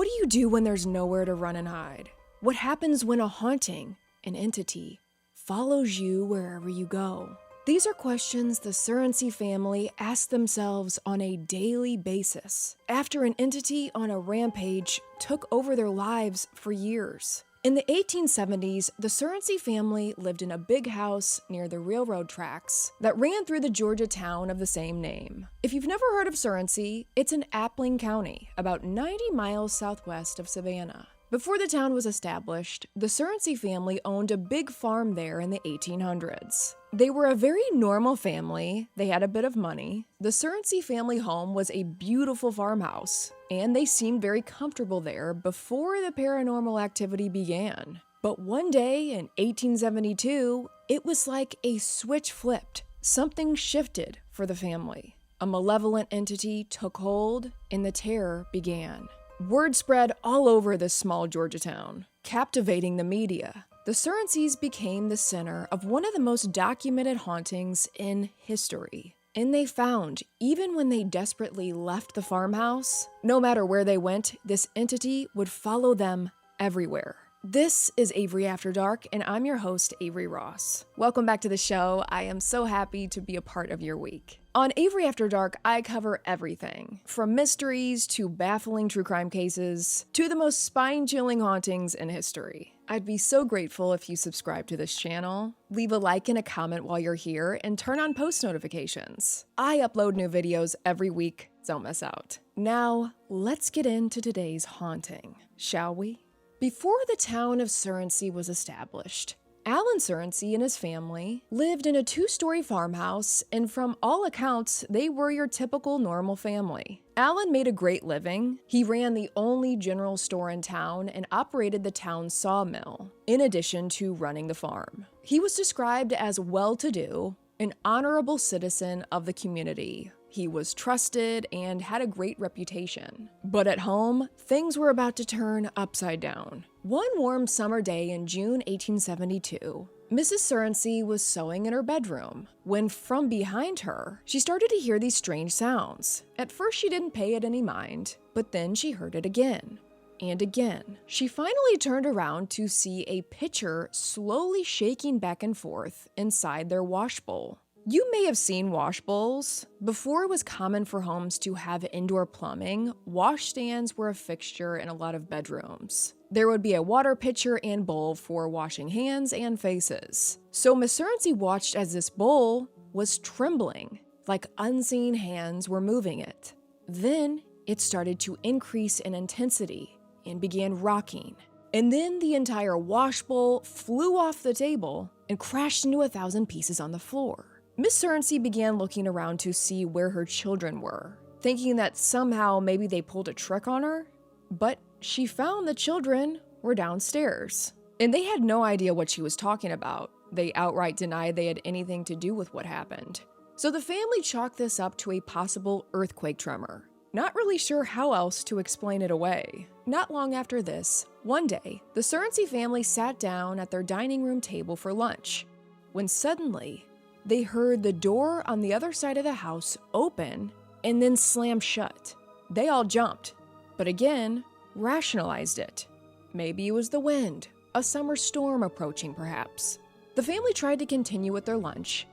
What do you do when there's nowhere to run and hide? What happens when a haunting, an entity, follows you wherever you go? These are questions the Surrency family ask themselves on a daily basis after an entity on a rampage took over their lives for years. In the 1870s, the Surrency family lived in a big house near the railroad tracks that ran through the Georgia town of the same name. If you've never heard of Surrency, it's in Appling County, about 90 miles southwest of Savannah. Before the town was established, the Surrency family owned a big farm there in the 1800s. They were a very normal family, they had a bit of money. The Surrency family home was a beautiful farmhouse, and they seemed very comfortable there before the paranormal activity began. But one day in 1872, it was like a switch flipped. Something shifted for the family. A malevolent entity took hold, and the terror began. Word spread all over this small Georgia town, captivating the media. The Surrencys became the center of one of the most documented hauntings in history. And they found, even when they desperately left the farmhouse, no matter where they went, this entity would follow them everywhere. This is Avery After Dark, and I'm your host, Avery Ross. Welcome back to the show. I am so happy to be a part of your week. On Avery After Dark, I cover everything, from mysteries to baffling true crime cases, to the most spine-chilling hauntings in history. I'd be so grateful if you subscribe to this channel, leave a like and a comment while you're here, and turn on post notifications. I upload new videos every week, so don't miss out. Now, let's get into today's haunting, shall we? Before the town of Surrency was established, Alan Surrency and his family lived in a two-story farmhouse, and from all accounts, they were your typical normal family. Alan made a great living. He ran the only general store in town and operated the town's sawmill, in addition to running the farm. He was described as well-to-do, an honorable citizen of the community. He was trusted and had a great reputation. But at home, things were about to turn upside down. One warm summer day in June 1872, Mrs. Surrency was sewing in her bedroom when from behind her, she started to hear these strange sounds. At first, she didn't pay it any mind, but then she heard it again and again. She finally turned around to see a pitcher slowly shaking back and forth inside their wash bowl. You may have seen wash bowls. Before it was common for homes to have indoor plumbing, wash stands were a fixture in a lot of bedrooms. There would be a water pitcher and bowl for washing hands and faces. So Miss Surrency watched as this bowl was trembling, like unseen hands were moving it. Then it started to increase in intensity and began rocking. And then the entire wash bowl flew off the table and crashed into 1,000 pieces on the floor. Miss Surrency began looking around to see where her children were, thinking that somehow maybe they pulled a trick on her, but she found the children were downstairs, and they had no idea what she was talking about. They outright denied they had anything to do with what happened. So the family chalked this up to a possible earthquake tremor, not really sure how else to explain it away. Not long after this, one day, the Surrency family sat down at their dining room table for lunch, when suddenly, they heard the door on the other side of the house open and then slam shut. They all jumped, but again, rationalized it. Maybe it was the wind, a summer storm approaching perhaps. The family tried to continue with their lunch.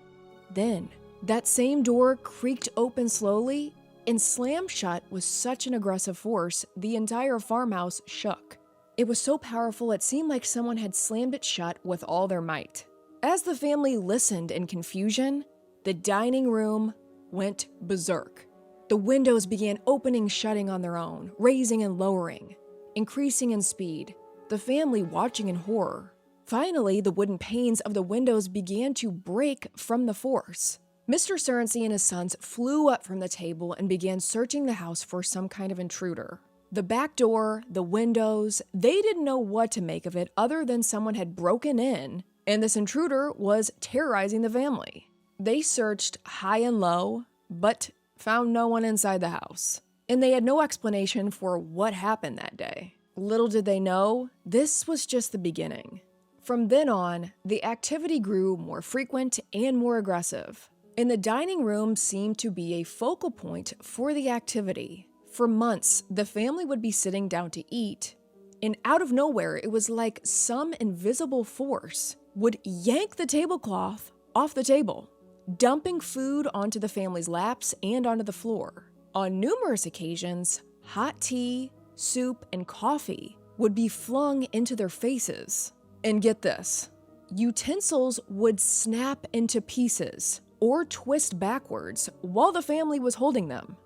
Then, that same door creaked open slowly and slammed shut with such an aggressive force, the entire farmhouse shook. It was so powerful it seemed like someone had slammed it shut with all their might. As the family listened in confusion, the dining room went berserk. The windows began opening and shutting on their own, raising and lowering, increasing in speed, the family watching in horror. Finally, the wooden panes of the windows began to break from the force. Mr. Surrency and his sons flew up from the table and began searching the house for some kind of intruder. The back door, the windows, they didn't know what to make of it other than someone had broken in, and this intruder was terrorizing the family. They searched high and low, but found no one inside the house. And they had no explanation for what happened that day. Little did they know, this was just the beginning. From then on, the activity grew more frequent and more aggressive. And the dining room seemed to be a focal point for the activity. For months, the family would be sitting down to eat, and out of nowhere, it was like some invisible force would yank the tablecloth off the table, dumping food onto the family's laps and onto the floor. On numerous occasions, hot tea, soup, and coffee would be flung into their faces. And get this, utensils would snap into pieces or twist backwards while the family was holding them.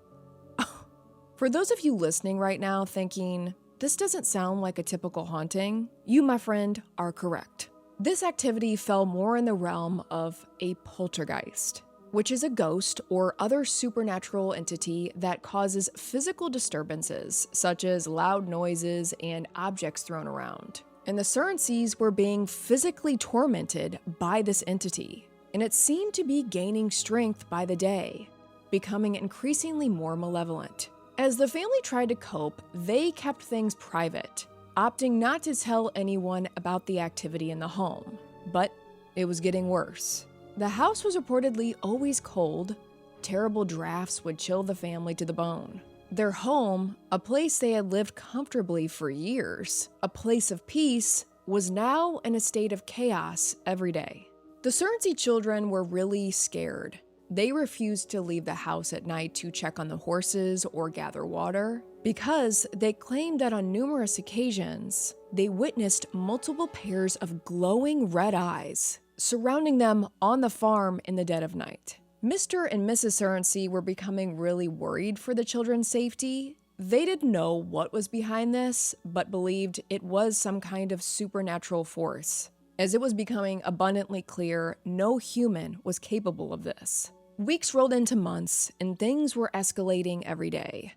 For those of you listening right now thinking, this doesn't sound like a typical haunting, you, my friend, are correct. This activity fell more in the realm of a poltergeist, which is a ghost or other supernatural entity that causes physical disturbances, such as loud noises and objects thrown around. And the Surrencys were being physically tormented by this entity, and it seemed to be gaining strength by the day, becoming increasingly more malevolent. As the family tried to cope, they kept things private, opting not to tell anyone about the activity in the home. But it was getting worse. The house was reportedly always cold. Terrible drafts would chill the family to the bone. Their home, a place they had lived comfortably for years, a place of peace, was now in a state of chaos every day. The Surrency children were really scared. They refused to leave the house at night to check on the horses or gather water because they claimed that on numerous occasions, they witnessed multiple pairs of glowing red eyes surrounding them on the farm in the dead of night. Mr. and Mrs. Surrency were becoming really worried for the children's safety. They didn't know what was behind this, but believed it was some kind of supernatural force, as it was becoming abundantly clear no human was capable of this. Weeks rolled into months, and things were escalating every day.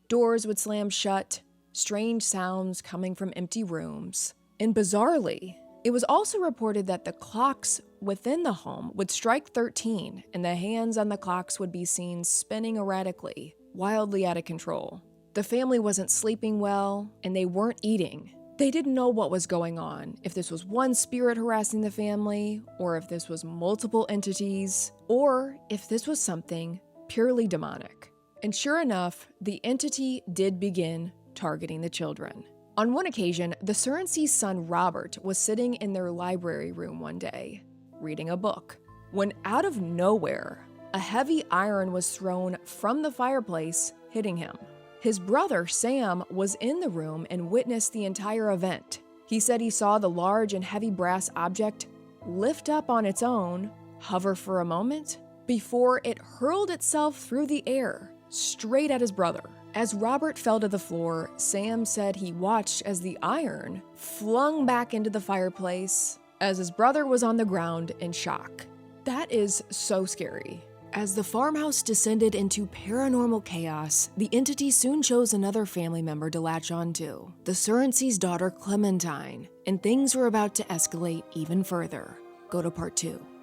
Doors would slam shut, strange sounds coming from empty rooms, and bizarrely, it was also reported that the clocks within the home would strike 13, and the hands on the clocks would be seen spinning erratically, wildly out of control. The family wasn't sleeping well, and they weren't eating. They didn't know what was going on, if this was one spirit harassing the family, or if this was multiple entities, or if this was something purely demonic. And sure enough, the entity did begin targeting the children. On one occasion, the Surrency's son Robert was sitting in their library room one day, reading a book, when out of nowhere, a heavy iron was thrown from the fireplace, hitting him. His brother, Sam, was in the room and witnessed the entire event. He said he saw the large and heavy brass object lift up on its own, hover for a moment, before it hurled itself through the air, straight at his brother. As Robert fell to the floor, Sam said he watched as the iron flung back into the fireplace, as his brother was on the ground in shock. That is so scary. As the farmhouse descended into paranormal chaos, the entity soon chose another family member to latch onto, the Surrency's daughter Clementine, and things were about to escalate even further. Go to part 2.